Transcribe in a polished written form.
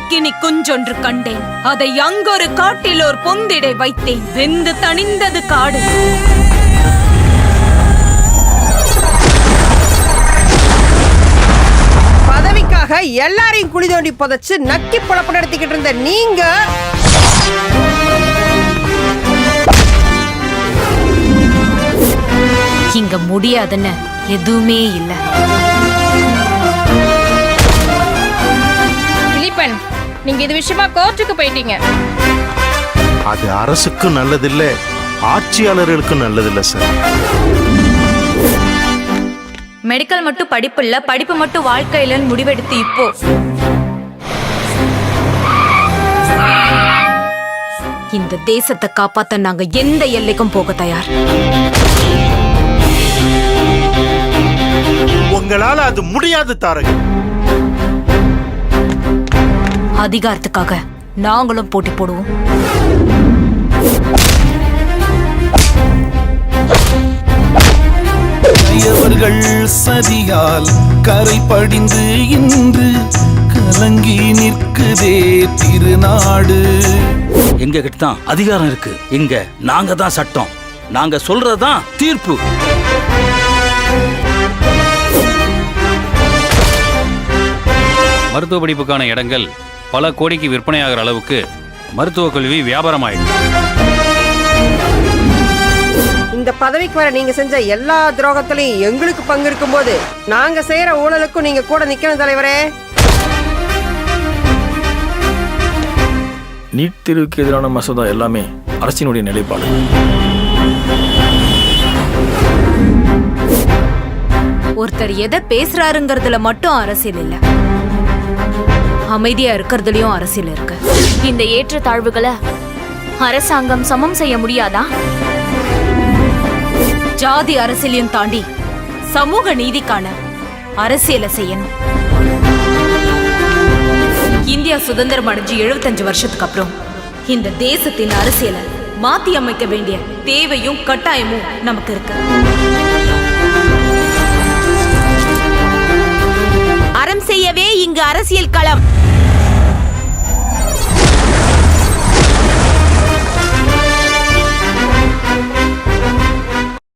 அக்கினி குஞ்சொன்று கண்டேன். அதை அங்கொரு காட்டில் ஒரு பொந்திடை வைத்தேன். வெந்து தணிந்தது காடு. பதவிக்காக எல்லாரையும் குழி தோண்டி புதைச்சு நக்கி பொழப்பு நடத்திக்கிட்டு இருந்த நீங்க இங்க முடியாதுன்னு எதுவுமே இல்ல. பிலிப்பன், நீங்க இது விஷயமா கோர்ட்டுக்கு போயிட்டீங்க. அது அரசுக்கும் நல்லதில்லை, ஆட்சியாளர்களுக்கும் நல்லதில்லை சார். மெடிக்கல் மட்டும் படிப்பு இல்ல, படிப்பு மட்டும் வாழ்க்கை இல்லைன்னு முடிவெடுத்து இப்போ இந்த தேசத்தை காப்பாத்த நாங்க எந்த எல்லைக்கும் போக தயார். உங்களால அது முடியாது தாரகன். அதிகாரத்துக்காக நாங்களும் போட்டி போடுவோம். அவர்கள் சதியால் கரை படிந்து இன்று கலங்கி நிற்குதே திருநாடு. எங்க கிட்ட தான் அதிகாரம் இருக்கு. இங்க நாங்க தான் சட்டம், நாங்க சொல்றதுதான் தீர்ப்பு. மருத்துவ படிப்புக்கான இடங்கள் பல கோடிக்கு விற்பனையாகிற அளவுக்கு மருத்துவ கல்வி வியாபாரம் ஆயிடுச்சு. இந்த பதவிக்கு வர நீங்க செஞ்ச எல்லா துரோகத்திலையும் எங்களுக்கு பங்கு இருக்கும் போது நாங்க செய்யற ஊழலுக்கும் நீங்க கூட நிக்கணும் தலைவரே. நீட் தேர்வுக்கு எதிரான மசோதா எல்லாமே அரசினுடைய நிலைப்பாடு. ஒருத்தர் எதை பேசுறாருங்கிறதுல மட்டும் அரசியல் இல்ல, அமைதியா இருக்கிறதுலயும் அரசியல் இருக்கு. இந்த ஏற்றத்தாழ்வுகளை அரசாங்கம் சமம் செய்ய முடியாதா? ஜாதி அரசியலையும் தாண்டி சமூக நீதிக்கான அரசியலை செய்யணும். இந்தியா சுதந்திரம் அடைஞ்சு 75 வருஷத்துக்கு அப்புறம் இந்த தேசத்தின் அரசியலை மாத்தி அமைக்க வேண்டிய தேவையும் கட்டாயமும் நமக்கு இருக்கு. அறம் செய்யவே இங்கு அரசியல் களம்.